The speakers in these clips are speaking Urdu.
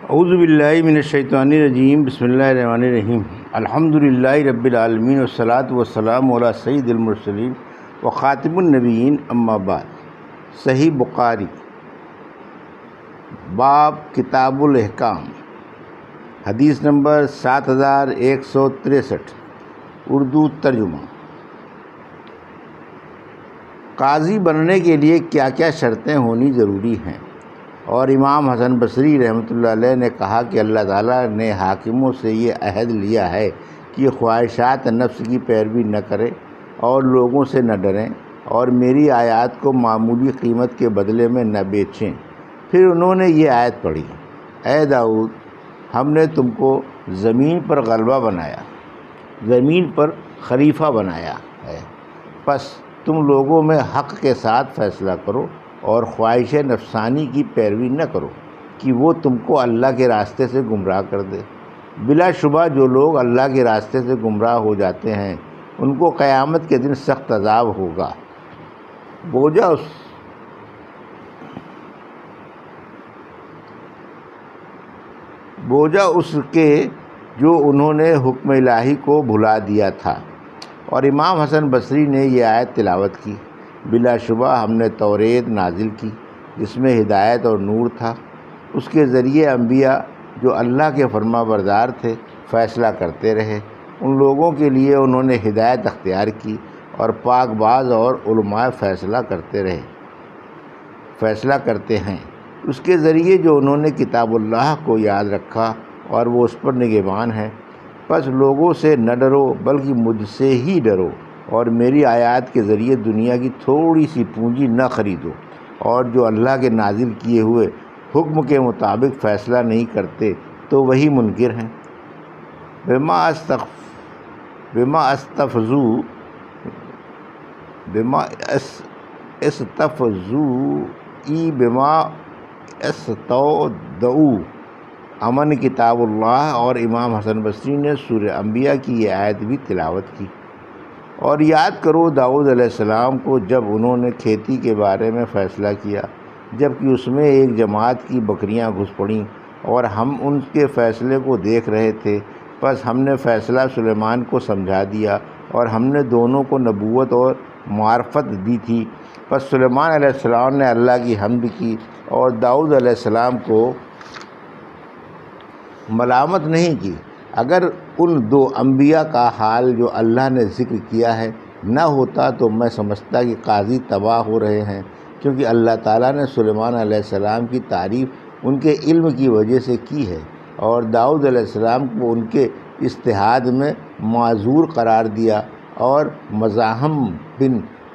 اعوذ باللہ من الشیطان الرجیم، بسم اللہ الرحمن الرحیم۔ الحمدللہ رب العالمین والصلاۃ والسلام علی سید المرسلین وخاتم النبیین، اما بعد۔ صحیح بخاری باب کتاب الاحکام، حدیث نمبر 7163، اردو ترجمہ۔ قاضی بننے کے لیے کیا کیا شرطیں ہونی ضروری ہیں؟ اور امام حسن بصری رحمۃ اللہ علیہ نے کہا کہ اللہ تعالیٰ نے حاکموں سے یہ عہد لیا ہے کہ خواہشات نفس کی پیروی نہ کریں اور لوگوں سے نہ ڈریں اور میری آیات کو معمولی قیمت کے بدلے میں نہ بیچیں۔ پھر انہوں نے یہ آیت پڑھی، اے داؤد، ہم نے تم کو زمین پر غلبہ بنایا، زمین پر خلیفہ بنایا ہے، پس تم لوگوں میں حق کے ساتھ فیصلہ کرو اور خواہش نفسانی کی پیروی نہ کرو کہ وہ تم کو اللہ کے راستے سے گمراہ کر دے۔ بلا شبہ جو لوگ اللہ کے راستے سے گمراہ ہو جاتے ہیں ان کو قیامت کے دن سخت عذاب ہوگا۔ بوجھا اس کے جو انہوں نے حکم الہی کو بھلا دیا تھا۔ اور امام حسن بصری نے یہ آیت تلاوت کی، بلا شبہ ہم نے توریت نازل کی جس میں ہدایت اور نور تھا، اس کے ذریعے انبیاء جو اللہ کے فرما بردار تھے فیصلہ کرتے رہے، ان لوگوں کے لیے انہوں نے ہدایت اختیار کی، اور پاک باز اور علماء فیصلہ کرتے ہیں، اس کے ذریعے جو انہوں نے کتاب اللہ کو یاد رکھا اور وہ اس پر نگہبان ہے۔ پس لوگوں سے نہ ڈرو بلکہ مجھ سے ہی ڈرو اور میری آیات کے ذریعے دنیا کی تھوڑی سی پونجی نہ خریدو، اور جو اللہ کے نازل کیے ہوئے حکم کے مطابق فیصلہ نہیں کرتے تو وہی منکر ہیں۔ بما استودعوا امن کتاب اللہ۔ اور امام حسن بصری نے سورہ انبیاء کی یہ آیت بھی تلاوت کی۔ اور یاد کرو داؤد علیہ السلام کو جب انہوں نے کھیتی کے بارے میں فیصلہ کیا، جبکہ اس میں ایک جماعت کی بکریاں گھس پڑیں اور ہم ان کے فیصلے کو دیکھ رہے تھے، پس ہم نے فیصلہ سلیمان کو سمجھا دیا اور ہم نے دونوں کو نبوت اور معرفت دی تھی۔ پس سلیمان علیہ السلام نے اللہ کی حمد کی اور داؤد علیہ السلام کو ملامت نہیں کی۔ اگر ان دو انبیاء کا حال جو اللہ نے ذکر کیا ہے نہ ہوتا تو میں سمجھتا کہ قاضی تباہ ہو رہے ہیں، کیونکہ اللہ تعالیٰ نے سلیمان علیہ السلام کی تعریف ان کے علم کی وجہ سے کی ہے، اور داؤد علیہ السلام کو ان کے اجتہاد میں معذور قرار دیا۔ اور مزاحم بن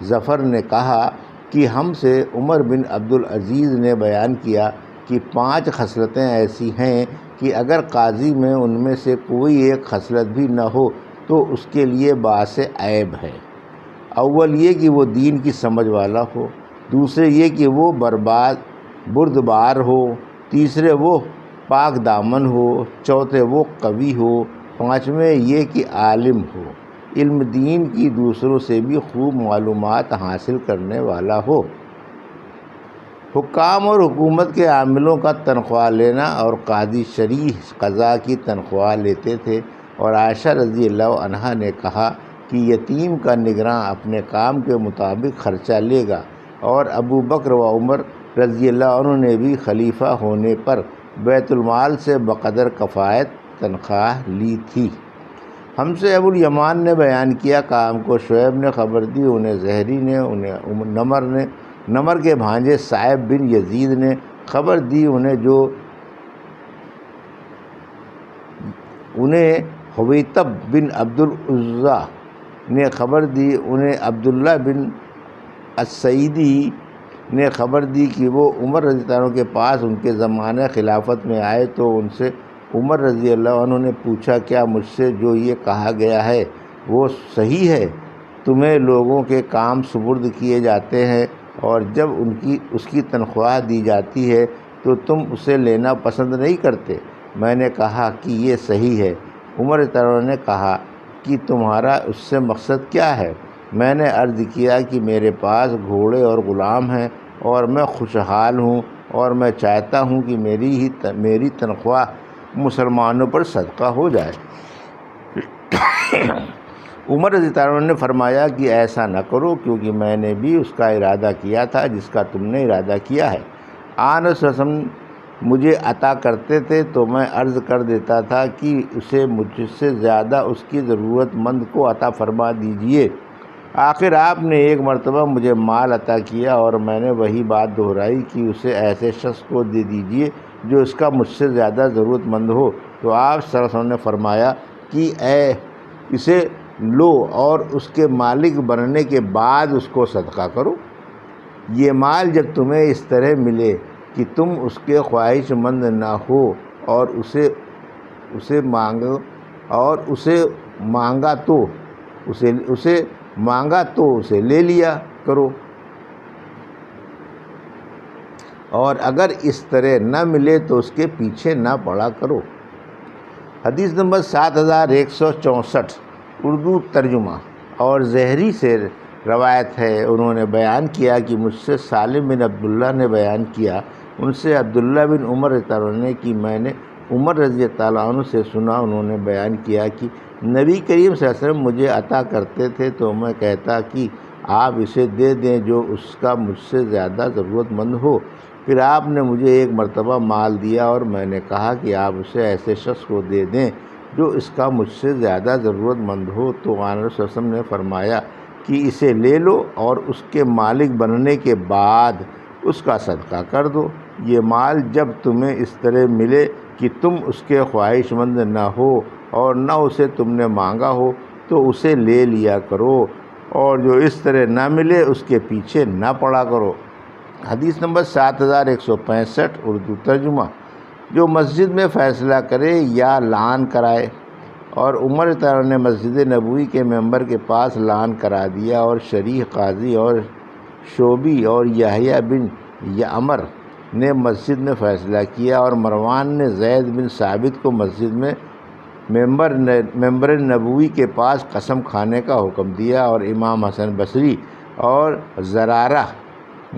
ظفر نے کہا کہ ہم سے عمر بن عبدالعزیز نے بیان کیا کہ 5 خصلتیں ایسی ہیں کہ اگر قاضی میں ان میں سے کوئی ایک خصلت بھی نہ ہو تو اس کے لیے باعث عیب ہے۔ اول یہ کہ وہ دین کی سمجھ والا ہو، دوسرے یہ کہ وہ بردبار ہو، تیسرے وہ پاک دامن ہو، چوتھے وہ قوی ہو، پانچویں یہ کہ عالم ہو، علم دین کی دوسروں سے بھی خوب معلومات حاصل کرنے والا ہو۔ حکام اور حکومت کے عاملوں کا تنخواہ لینا اور قاضی شرعی قضاء کی تنخواہ لیتے تھے۔ اور عائشہ رضی اللہ عنہا نے کہا کہ یتیم کا نگراں اپنے کام کے مطابق خرچہ لے گا، اور ابو بکر و عمر رضی اللہ عنہ نے بھی خلیفہ ہونے پر بیت المال سے بقدر کفایت تنخواہ لی تھی۔ ہم سے ابو الیمان نے بیان کیا، کام کو شعیب نے خبر دی، انہیں زہری نے، انہیں نمر کے بھانجے صائب بن یزید نے خبر دی، انہیں حویطب بن عبدالعزیٰ نے خبر دی، انہیں عبداللہ بن السعیدی نے خبر دی کہ وہ عمر رضی اللہ عنہ کے پاس ان کے زمانہ خلافت میں آئے تو ان سے عمر رضی اللہ عنہ نے پوچھا، کیا مجھ سے جو یہ کہا گیا ہے وہ صحیح ہے؟ تمہیں لوگوں کے کام سپرد کیے جاتے ہیں اور جب اس کی تنخواہ دی جاتی ہے تو تم اسے لینا پسند نہیں کرتے؟ میں نے کہا کہ یہ صحیح ہے۔ عمر رضی اللہ عنہ نے کہا کہ تمہارا اس سے مقصد کیا ہے؟ میں نے عرض کیا کہ میرے پاس گھوڑے اور غلام ہیں اور میں خوشحال ہوں اور میں چاہتا ہوں کہ میری تنخواہ مسلمانوں پر صدقہ ہو جائے۔ عمر رضی اللہ عنہ نے فرمایا کہ ایسا نہ کرو، کیونکہ میں نے بھی اس کا ارادہ کیا تھا جس کا تم نے ارادہ کیا ہے۔ آن صلی اللہ علیہ وسلم مجھے عطا کرتے تھے تو میں عرض کر دیتا تھا کہ اسے مجھ سے زیادہ اس کی ضرورت مند کو عطا فرما دیجئے۔ آخر آپ نے ایک مرتبہ مجھے مال عطا کیا اور میں نے وہی بات دہرائی کہ اسے ایسے شخص کو دے دیجئے جو اس کا مجھ سے زیادہ ضرورت مند ہو۔ تو آپ صلی اللہ علیہ وسلم نے فرمایا کہ اسے لو اور اس کے مالک بننے کے بعد اس کو صدقہ کرو۔ یہ مال جب تمہیں اس طرح ملے کہ تم اس کے خواہش مند نہ ہو اور اسے مانگا تو اسے لے لیا کرو، اور اگر اس طرح نہ ملے تو اس کے پیچھے نہ پڑا کرو۔ حدیث نمبر 7164 اردو ترجمہ۔ اور زہری سے روایت ہے، انہوں نے بیان کیا کہ مجھ سے سالم بن عبداللہ نے بیان کیا، ان سے عبداللہ بن عمر رضی اللہ عنہ کی میں نے عمر رضی اللہ عنہ سے سنا، انہوں نے بیان کیا کہ نبی کریم صلی اللہ علیہ وسلم مجھے عطا کرتے تھے تو میں کہتا کہ آپ اسے دے دیں جو اس کا مجھ سے زیادہ ضرورت مند ہو۔ پھر آپ نے مجھے ایک مرتبہ مال دیا اور میں نے کہا کہ آپ اسے ایسے شخص کو دے دیں جو اس کا مجھ سے زیادہ ضرورت مند ہو۔ تو آن صلی اللہ علیہ وسلم نے فرمایا کہ اسے لے لو اور اس کے مالک بننے کے بعد اس کا صدقہ کر دو۔ یہ مال جب تمہیں اس طرح ملے کہ تم اس کے خواہش مند نہ ہو اور نہ اسے تم نے مانگا ہو تو اسے لے لیا کرو، اور جو اس طرح نہ ملے اس کے پیچھے نہ پڑا کرو۔ حدیث نمبر 7165 اردو ترجمہ۔ جو مسجد میں فیصلہ کرے یا لعان کرائے، اور عمر تعالیٰ نے مسجد نبوی کے ممبر کے پاس لعان کرا دیا، اور شریح قاضی اور شعبی اور یحییٰ بن یعمر نے مسجد میں فیصلہ کیا، اور مروان نے زید بن ثابت کو مسجد میں ممبر نبوی کے پاس قسم کھانے کا حکم دیا، اور امام حسن بصری اور زرارہ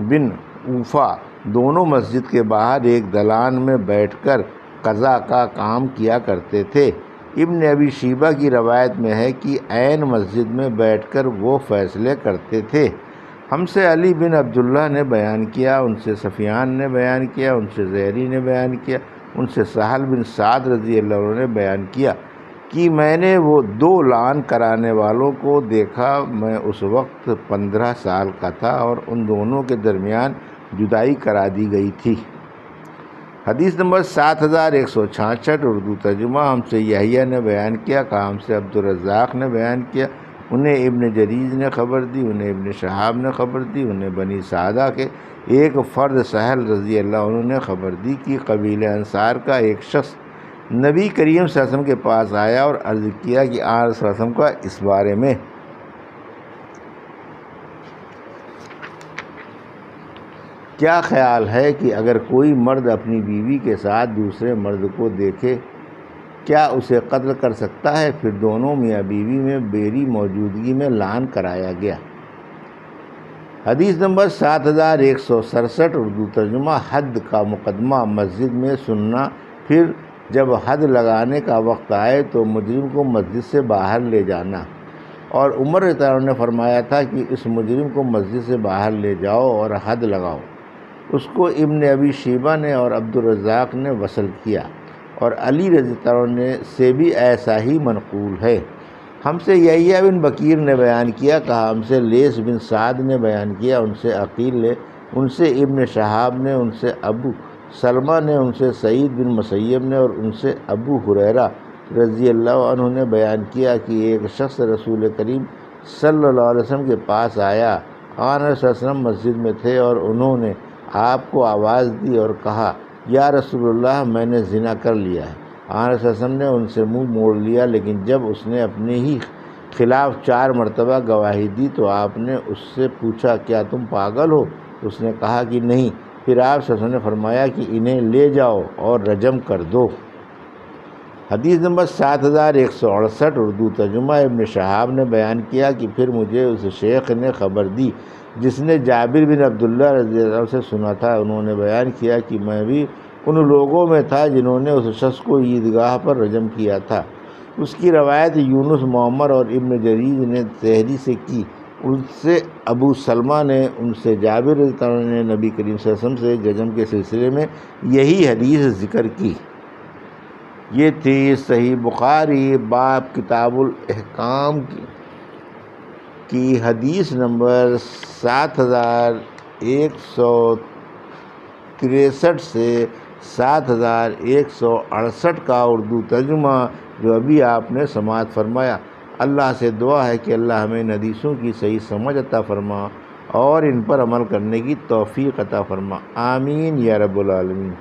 بن اوفا دونوں مسجد کے باہر ایک دلان میں بیٹھ کر قضا کا کام کیا کرتے تھے۔ ابن ابی شیبہ کی روایت میں ہے کہ عین مسجد میں بیٹھ کر وہ فیصلے کرتے تھے۔ ہم سے علی بن عبداللہ نے بیان کیا، ان سے سفیان نے بیان کیا، ان سے زہری نے بیان کیا، ان سے سہل بن سعد رضی اللہ عنہ نے بیان کیا کہ میں نے وہ دو لعان کرانے والوں کو دیکھا۔ میں اس وقت 15 سال کا تھا اور ان دونوں کے درمیان جدائی کرا دی گئی تھی۔ حدیث نمبر 7166 اردو ترجمہ۔ ہم سے یحییٰ نے بیان کیا، کہا ہم سے عبدالرزاق نے بیان کیا، انہیں ابن جریج نے خبر دی، انہیں ابن شہاب نے خبر دی، انہیں بنی سعدہ کے ایک فرد سہل رضی اللہ عنہ نے خبر دی کہ قبیلہ انصار کا ایک شخص نبی کریم صلی اللہ علیہ وسلم کے پاس آیا اور عرض کیا کہ آپ صلی اللہ علیہ وسلم کا اس بارے میں کیا خیال ہے کہ اگر کوئی مرد اپنی بیوی کے ساتھ دوسرے مرد کو دیکھے کیا اسے قتل کر سکتا ہے؟ پھر دونوں میاں بیوی میں میری موجودگی میں لعان کرایا گیا۔ حدیث نمبر 7167 اردو ترجمہ۔ حد کا مقدمہ مسجد میں سننا۔ پھر جب حد لگانے کا وقت آئے تو مجرم کو مسجد سے باہر لے جانا، اور عمر رضی اللہ عنہ نے فرمایا تھا کہ اس مجرم کو مسجد سے باہر لے جاؤ اور حد لگاؤ۔ اس کو ابن ابی شیبہ نے اور عبدالرزاق نے وصل کیا، اور علی رضی اللہ عنہ سے بھی ایسا ہی منقول ہے۔ ہم سے یحییٰ بن بکیر نے بیان کیا، کہا ہم سے لیث بن سعد نے بیان کیا، ان سے عقیل نے، ان سے ابن شہاب نے، ان سے ابو سلمہ نے، ان سے سعید بن مسیب نے، اور ان سے ابو ہریرہ رضی اللہ عنہ نے بیان کیا کہ ایک شخص رسول کریم صلی اللہ علیہ وسلم کے پاس آیا۔ آن صلی اللہ علیہ وسلم مسجد میں تھے اور انہوں نے آپ کو آواز دی اور کہا یا رسول اللہ، میں نے زنا کر لیا ہے۔ آن صلی اللہ علیہ وسلم نے ان سے منہ موڑ لیا، لیکن جب اس نے اپنے ہی خلاف 4 مرتبہ گواہی دی تو آپ نے اس سے پوچھا کیا تم پاگل ہو؟ اس نے کہا کہ نہیں۔ پھر آپ صلی اللہ علیہ وسلم نے فرمایا کہ انہیں لے جاؤ اور رجم کر دو۔ حدیث نمبر 7168 اردو ترجمہ۔ ابن شہاب نے بیان کیا کہ پھر مجھے اس شیخ نے خبر دی جس نے جابر بن عبداللہ رضی اللہ عنہ سے سنا تھا، انہوں نے بیان کیا کہ میں بھی ان لوگوں میں تھا جنہوں نے اس شخص کو عیدگاہ پر رجم کیا تھا۔ اس کی روایت یونس، معمر اور ابن جریر نے تحری سے کی، ان سے ابو سلمہ نے، ان سے جابر رضی اللہ عنہ نے نبی کریم صلی اللہ علیہ وسلم سے رجم کے سلسلے میں یہی حدیث ذکر کی۔ یہ تھی صحیح بخاری باب کتاب الاحکام کی حدیث نمبر 7163 سے 7168 کا اردو ترجمہ جو ابھی آپ نے سماعت فرمایا۔ اللہ سے دعا ہے کہ اللہ ہمیں ان حدیثوں کی صحیح سمجھ عطا فرما اور ان پر عمل کرنے کی توفیق عطا فرما، آمین یا رب العالمین۔